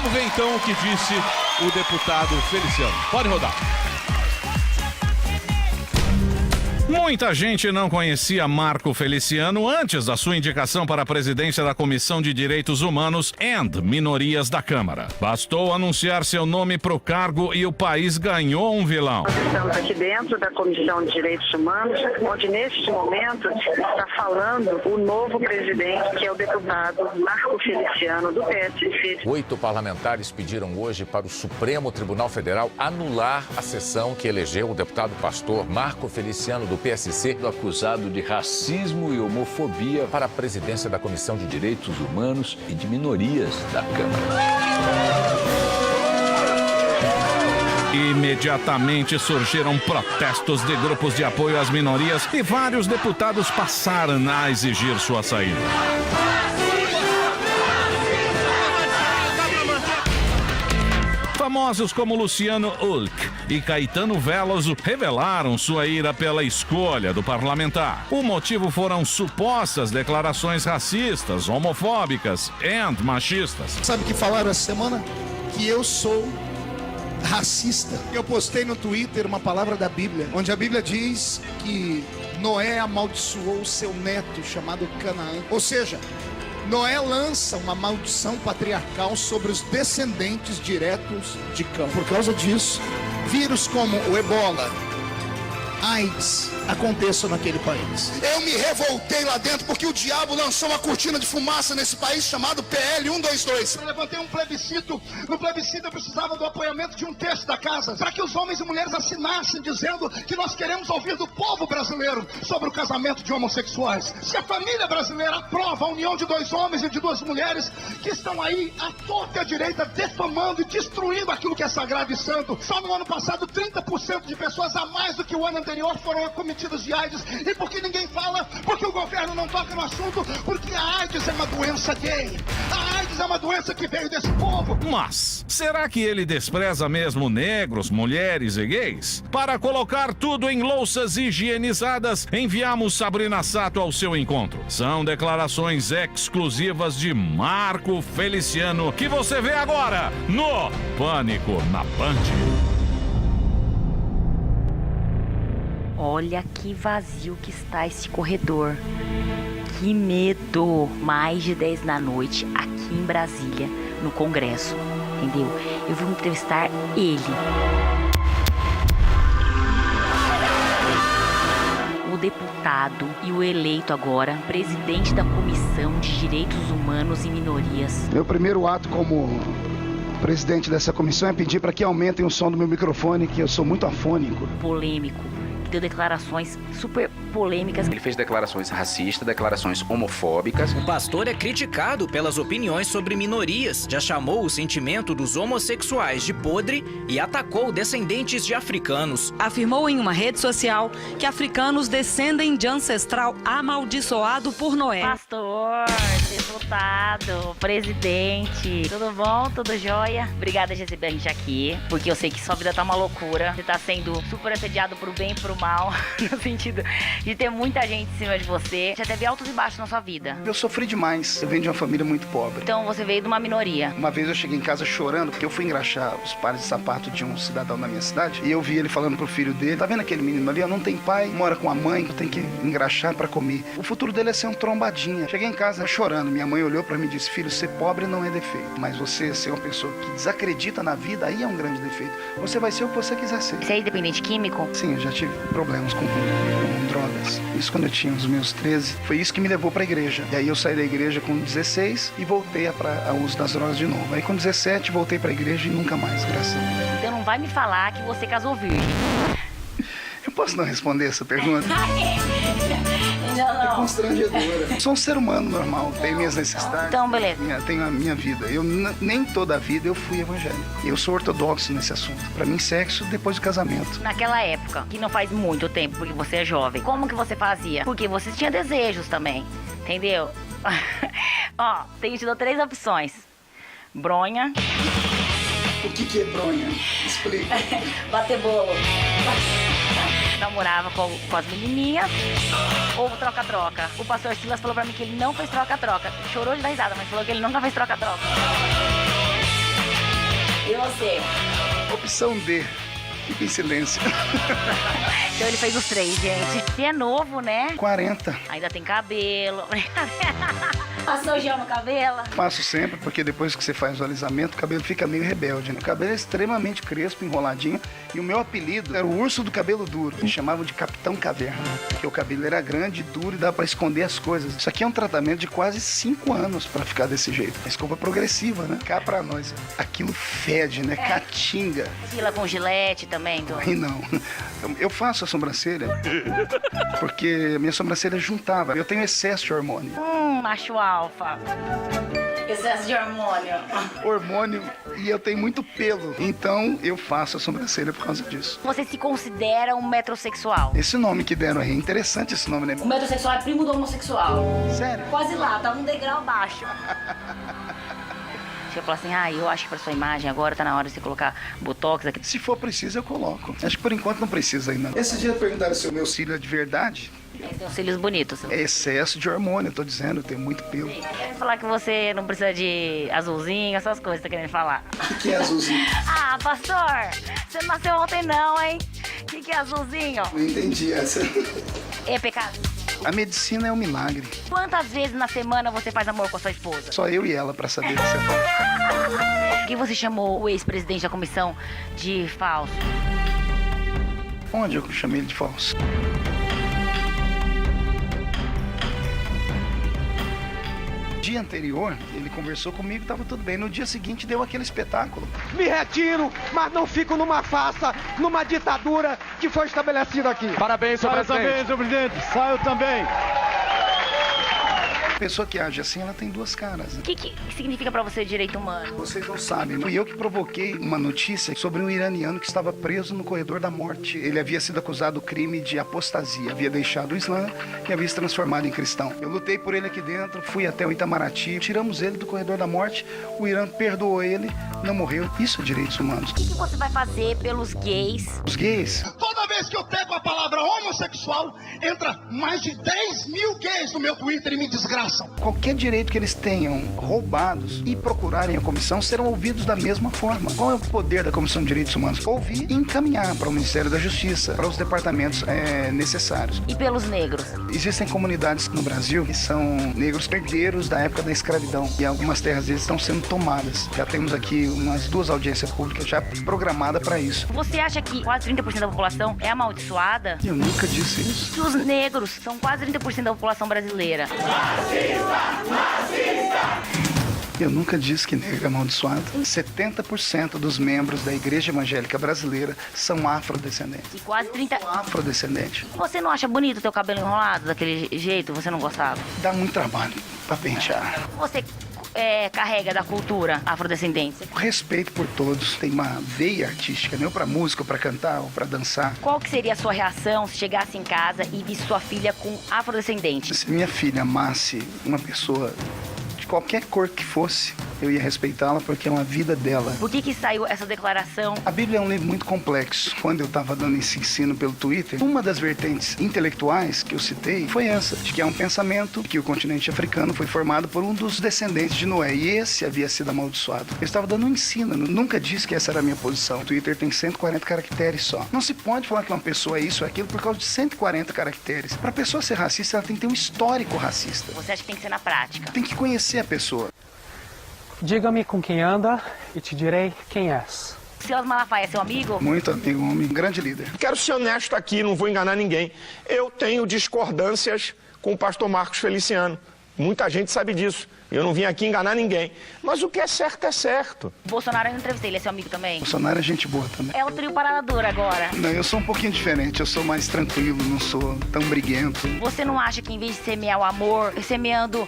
Vamos ver então o que disse o deputado Feliciano. Pode rodar. Muita gente não conhecia Marco Feliciano antes da sua indicação para a presidência da Comissão de Direitos Humanos e Minorias da Câmara. Bastou anunciar seu nome para o cargo e o país ganhou um vilão. Estamos aqui dentro da Comissão de Direitos Humanos, onde neste momento está falando o novo presidente, que é o deputado Marco Feliciano, do PSC. 8 parlamentares pediram hoje para o Supremo Tribunal Federal anular a sessão que elegeu o deputado pastor Marco Feliciano, do PSC, acusado de racismo e homofobia, para a presidência da Comissão de Direitos Humanos e de Minorias da Câmara. Imediatamente surgiram protestos de grupos de apoio às minorias e vários deputados passaram a exigir sua saída. Famosos como Luciano Huck e Caetano Veloso revelaram sua ira pela escolha do parlamentar. O motivo foram supostas declarações racistas, homofóbicas e machistas. Sabe o que falaram essa semana? Que eu sou racista. Eu postei no Twitter uma palavra da Bíblia, onde a Bíblia diz que Noé amaldiçoou seu neto chamado Canaã. Ou seja, Noé lança uma maldição patriarcal sobre os descendentes diretos de Cã. Por causa disso, vírus como o Ebola, AIDS aconteçam naquele país. Eu me revoltei lá dentro porque o diabo lançou uma cortina de fumaça nesse país chamado PL 122. Eu levantei um plebiscito. No plebiscito eu precisava do apoiamento de um terço da casa para que os homens e mulheres assinassem dizendo que nós queremos ouvir do povo brasileiro sobre o casamento de homossexuais. Se a família brasileira aprova a união de 2 homens e de 2 mulheres que estão aí à torta e à direita defamando e destruindo aquilo que é sagrado e santo. Só no ano passado 30% de pessoas a mais do que o ano anterior foram acometidas de AIDS. E por que ninguém fala? Porque o governo não toca no assunto. Porque a AIDS é uma doença gay. A AIDS é uma doença que veio desse povo. Mas, será que ele despreza mesmo negros, mulheres e gays? Para colocar tudo em louças higienizadas, enviamos Sabrina Sato ao seu encontro. São declarações exclusivas de Marco Feliciano, que você vê agora no Pânico na Band. Olha que vazio que está esse corredor. Que medo! Mais de 10 da noite aqui em Brasília, no Congresso. Entendeu? Eu vou entrevistar ele. O deputado e o eleito agora, presidente da Comissão de Direitos Humanos e Minorias. Meu primeiro ato como presidente dessa comissão é pedir para que aumentem o som do meu microfone, que eu sou muito afônico. Polêmico. Deu declarações super polêmicas. Ele fez declarações racistas, declarações homofóbicas. O pastor é criticado pelas opiniões sobre minorias. Já chamou o sentimento dos homossexuais de podre e atacou descendentes de africanos. Afirmou em uma rede social que africanos descendem de ancestral amaldiçoado por Noé. Pastor, deputado, presidente, tudo bom? Tudo jóia? Obrigada de receber a gente aqui, porque eu sei que sua vida tá uma loucura. Você tá sendo super assediado pro bem e pro mal, no sentido de ter muita gente em cima de você. Já teve altos e baixos na sua vida. Eu sofri demais. Eu venho de uma família muito pobre. Então você veio de uma minoria. Uma vez eu cheguei em casa chorando porque eu fui engraxar os pares de sapato de um cidadão da minha cidade e eu vi ele falando pro filho dele: tá vendo aquele menino ali? Não tem pai, mora com a mãe, eu tenho que engraxar pra comer. O futuro dele é ser um trombadinha. Cheguei em casa chorando. Minha mãe olhou pra mim e disse: filho, ser pobre não é defeito, mas você ser uma pessoa que desacredita na vida, aí é um grande defeito. Você vai ser o que você quiser ser. Você é dependente químico? Sim, eu já tive problemas com drogas. Isso quando eu tinha os meus 13. Foi isso que me levou pra igreja. E aí eu saí da igreja com 16 e voltei ao uso das drogas de novo. Aí com 17 voltei pra igreja e nunca mais, graças a Deus. Então não vai me falar que você casou virgem. Eu posso não responder essa pergunta? Não. É constrangedora. Sou um ser humano normal, tenho minhas necessidades. Então, beleza. Tenho a minha vida. Eu nem toda a vida eu fui evangélico. Eu sou ortodoxo nesse assunto. Pra mim, sexo depois do casamento. Naquela época, que não faz muito tempo, porque você é jovem, como que você fazia? Porque você tinha desejos também, entendeu? Ó, te dou 3 opções. Bronha. O que é bronha? Explica. Bater bolo. Namorava com as menininhas ou troca-troca. O pastor Silas falou pra mim que ele não fez troca-troca. Chorou de dar risada, mas falou que ele nunca fez troca-troca. você? Opção D. Fica em silêncio. Então ele fez os 3, gente. Você é novo, né? 40. Ainda tem cabelo. Passou gel no cabelo? Faço sempre, porque depois que você faz o alisamento, o cabelo fica meio rebelde, né? O cabelo é extremamente crespo, enroladinho. E o meu apelido era o urso do cabelo duro. Me chamavam de Capitão Caverna, porque o cabelo era grande, duro e dava pra esconder as coisas. Isso aqui é um tratamento de quase 5 anos pra ficar desse jeito. A escova progressiva, né? Cá pra nós. Aquilo fede, né? Catinga. Fila com gilete também, do... Aí não. Eu faço a sobrancelha porque minha sobrancelha juntava. Eu tenho excesso de hormônio. Macho alfa. Excesso de hormônio. Hormônio e eu tenho muito pelo. Então eu faço a sobrancelha por causa disso. Você se considera um metrosexual? Esse nome que deram aí, é interessante esse nome, né? O metrosexual é primo do homossexual. Sério? Quase lá, tá um degrau abaixo. Você fala assim, eu acho que pra sua imagem agora tá na hora de você colocar botox aqui. Se for preciso, eu coloco. Acho que por enquanto não precisa ainda. Esse dia perguntaram se o meu cílio é de verdade. Tem uns cílios bonitos. É excesso de hormônio, eu tô dizendo, eu tenho muito pelo. Quer falar que você não precisa de azulzinho, essas coisas que tá querendo falar. O que é azulzinho? Pastor, você não nasceu ontem não, hein? O que é azulzinho? Não entendi essa. É pecado? A medicina é um milagre. Quantas vezes na semana você faz amor com a sua esposa? Só eu e ela pra saber se é. Por que você chamou o ex-presidente da comissão de falso? Onde eu chamei ele de falso? No dia anterior, ele conversou comigo, estava tudo bem. No dia seguinte, deu aquele espetáculo. Me retiro, mas não fico numa farsa, numa ditadura que foi estabelecida aqui. Parabéns, senhor presidente. Também, senhor presidente. Saio também. A pessoa que age assim, ela tem duas caras. O que significa pra você direito humano? Vocês não sabem, né? Fui eu que provoquei uma notícia sobre um iraniano que estava preso no corredor da morte. Ele havia sido acusado do crime de apostasia, havia deixado o Islã e havia se transformado em cristão. Eu lutei por ele aqui dentro, fui até o Itamaraty, tiramos ele do corredor da morte, o Irã perdoou ele, não morreu. Isso é direitos humanos. O que você vai fazer pelos gays? Os gays? Toda vez que eu pego a palavra homossexual, entra mais de 10 mil gays no meu Twitter e me desgraçam. Qualquer direito que eles tenham roubados e procurarem a comissão serão ouvidos da mesma forma. Qual é o poder da Comissão de Direitos Humanos? Ouvir e encaminhar para o Ministério da Justiça, para os departamentos necessários. E pelos negros? Existem comunidades no Brasil que são negros herdeiros da época da escravidão e algumas terras deles estão sendo tomadas. Já temos aqui umas 2 audiências públicas já programadas para isso. Você acha que quase 30% da população é amaldiçoada? Eu nunca disse isso. Que os negros são quase 30% da população brasileira. Eu nunca disse que negro é amaldiçoado. 70% dos membros da Igreja Evangélica Brasileira são afrodescendentes. E quase 30%... Afrodescendentes. Você não acha bonito o teu cabelo enrolado daquele jeito? Você não gostava? Dá muito trabalho pra pentear. Você carrega da cultura afrodescendente? Respeito por todos. Tem uma veia artística, né? Ou pra música, ou pra cantar, ou pra dançar. Qual que seria a sua reação se chegasse em casa e visse sua filha com afrodescendente? Se minha filha amasse uma pessoa de qualquer cor que fosse, eu ia respeitá-la porque é uma vida dela. Por que saiu essa declaração? A Bíblia é um livro muito complexo. Quando eu estava dando esse ensino pelo Twitter, uma das vertentes intelectuais que eu citei foi essa, de que é um pensamento que o continente africano foi formado por um dos descendentes de Noé, e esse havia sido amaldiçoado. Eu estava dando um ensino, nunca disse que essa era a minha posição. O Twitter tem 140 caracteres só. Não se pode falar que uma pessoa é isso ou aquilo por causa de 140 caracteres. Para a pessoa ser racista, ela tem que ter um histórico racista. Você acha que tem que ser na prática? Tem que conhecer a pessoa. Diga-me com quem anda e te direi quem és. Silas Malafaia é seu amigo? Muito amigo, um grande líder. Quero ser honesto aqui, não vou enganar ninguém. Eu tenho discordâncias com o pastor Marcos Feliciano. Muita gente sabe disso. Eu não vim aqui enganar ninguém. Mas o que é certo é certo. Bolsonaro eu não entrevistei, ele é seu amigo também? Bolsonaro é gente boa também. É o trio Parada Dura agora. Não, eu sou um pouquinho diferente. Eu sou mais tranquilo, não sou tão briguento. Você não acha que em vez de semear o amor, semeando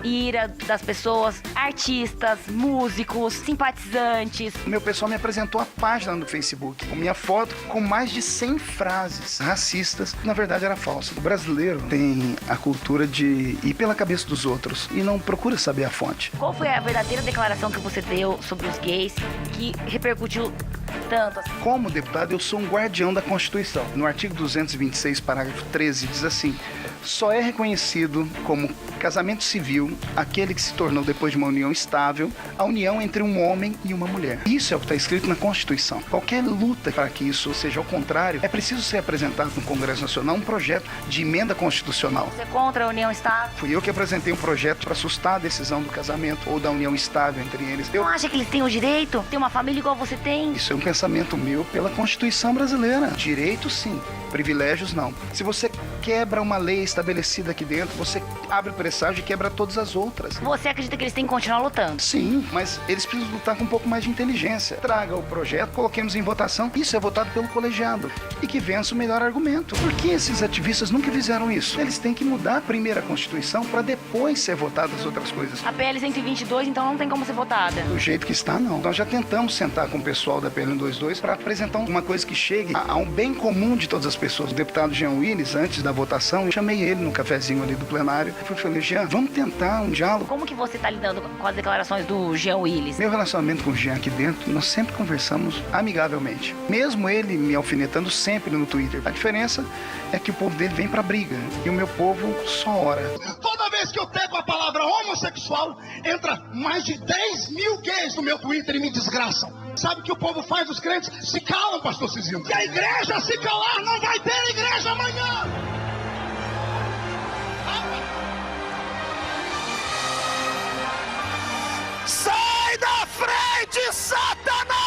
ira das pessoas, artistas, músicos, simpatizantes? O meu pessoal me apresentou a página no Facebook, com minha foto com mais de 100 frases racistas, que na verdade era falsa. O brasileiro tem a cultura de ir pela cabeça dos outros e não procura saber a fonte. Qual foi a verdadeira declaração que você deu sobre os gays que repercutiu tanto assim? Como deputado, eu sou um guardião da Constituição. No artigo 226, parágrafo 13, diz assim: só é reconhecido como Casamento civil, aquele que se tornou depois de uma união estável, a união entre um homem e uma mulher. Isso é o que está escrito na Constituição. Qualquer luta para que isso seja ao contrário, é preciso ser apresentado no Congresso Nacional um projeto de emenda constitucional. Você é contra a união estável? Fui eu que apresentei um projeto para assustar a decisão do casamento ou da união estável entre eles. Não acha que eles têm o direito de ter uma família igual você tem? Isso é um pensamento meu pela Constituição brasileira. Direito, sim. Privilégios, não. Se você quebra uma lei estabelecida aqui dentro, você abre presságio e quebra todas as outras. Você acredita que eles têm que continuar lutando? Sim, mas eles precisam lutar com um pouco mais de inteligência. Traga o projeto, coloquemos em votação. Isso é votado pelo colegiado. E que vença o melhor argumento. Por que esses ativistas nunca fizeram isso? Eles têm que mudar a primeira Constituição para depois ser votadas as outras coisas. A PL 122, então não tem como ser votada. Do jeito que está, não. Nós já tentamos sentar com o pessoal da PL 122 para apresentar uma coisa que chegue a um bem comum de todas as pessoas. O deputado Jean Willis, antes da votação, eu chamei ele no cafezinho ali do plenário. Eu falei, Jean, vamos tentar um diálogo. Como que você está lidando com as declarações do Jean Willis? Meu relacionamento com o Jean aqui dentro, nós sempre conversamos amigavelmente. Mesmo ele me alfinetando sempre no Twitter. A diferença é que o povo dele vem pra briga e o meu povo só ora. Toda vez que eu pego a palavra homossexual, entra mais de 10 mil gays no meu Twitter e me desgraçam. Sabe o que o povo faz? Os crentes se calam, pastor Cizinho. Se a igreja se calar, não vai ter igreja amanhã. Sai da frente, Satanás!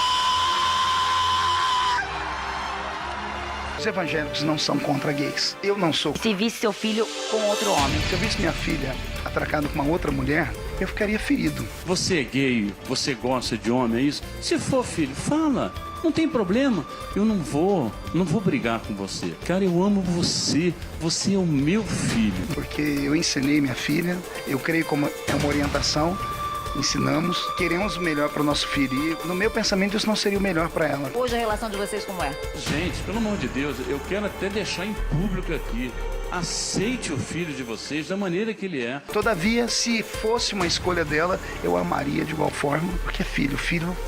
Os evangélicos não são contra gays. Eu não sou. Se visse seu filho com outro homem. Se eu visse minha filha atracada com uma outra mulher, eu ficaria ferido. Você é gay, você gosta de homem, é isso? Se for, filho, fala. Não tem problema. Eu não vou brigar com você. Cara, eu amo você. Você é o meu filho. Porque eu ensinei minha filha, eu creio como é uma orientação. Ensinamos, queremos o melhor para o nosso filho e no meu pensamento isso não seria o melhor para ela. Hoje a relação de vocês como é? Gente, pelo amor de Deus, eu quero até deixar em público aqui. Aceite o filho de vocês da maneira que ele é. Todavia, se fosse uma escolha dela, eu amaria de igual forma, porque é filho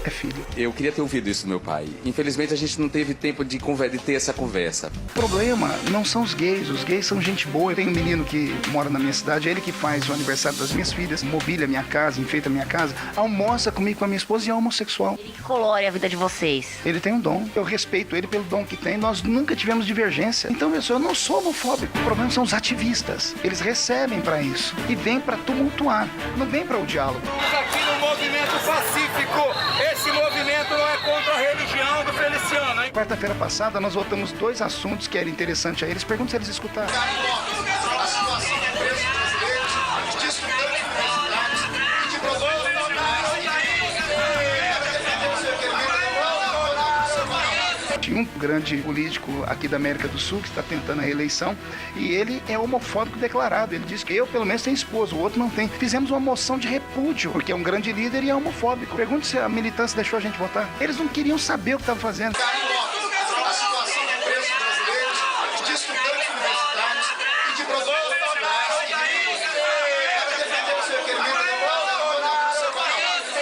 é filho. Eu queria ter ouvido isso do meu pai. Infelizmente a gente não teve tempo de ter essa conversa. O problema não são os gays são gente boa. Eu tenho um menino que mora na minha cidade, é ele que faz o aniversário das minhas filhas, mobília a minha casa, enfeita a minha casa, almoça comigo, com a minha esposa e é homossexual. Ele que colore a vida de vocês. Ele tem um dom, eu respeito ele pelo dom que tem, nós nunca tivemos divergência. Então, eu não sou homofóbico. O problema são os ativistas. Eles recebem para isso e vêm para tumultuar, não vem para o diálogo. Estamos aqui no movimento pacífico. Esse movimento não é contra a religião do Feliciano, hein? Quarta-feira passada nós votamos 2 assuntos que era interessante a eles. Pergunto se eles escutaram. A situação do preço brasileiro, os estudantes universitários e de produtos Tinha um grande político aqui da América do Sul que está tentando a reeleição e ele é homofóbico declarado. Ele diz que eu, pelo menos, tenho esposa, o outro não tem. Fizemos uma moção de repúdio, porque é um grande líder e é homofóbico. Pergunte se a militância deixou a gente votar. Eles não queriam saber o que estavam fazendo. a situação do preço brasileiro, de estudantes universitários e de produtos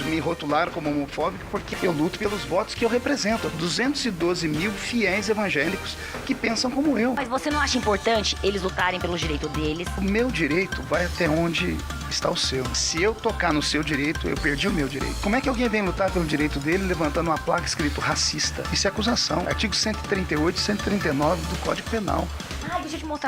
Me rotularam como homofóbico porque eu luto pelos votos que eu represento. 212 mil fiéis evangélicos que pensam como eu. Mas você não acha importante eles lutarem pelo direito deles? O meu direito vai até onde está o seu. Se eu tocar no seu direito, eu perdi o meu direito. Como é que alguém vem lutar pelo direito dele levantando uma placa escrito racista? Isso é acusação. Artigo 138 e 139 do Código Penal. Ah, deixa eu te mostrar.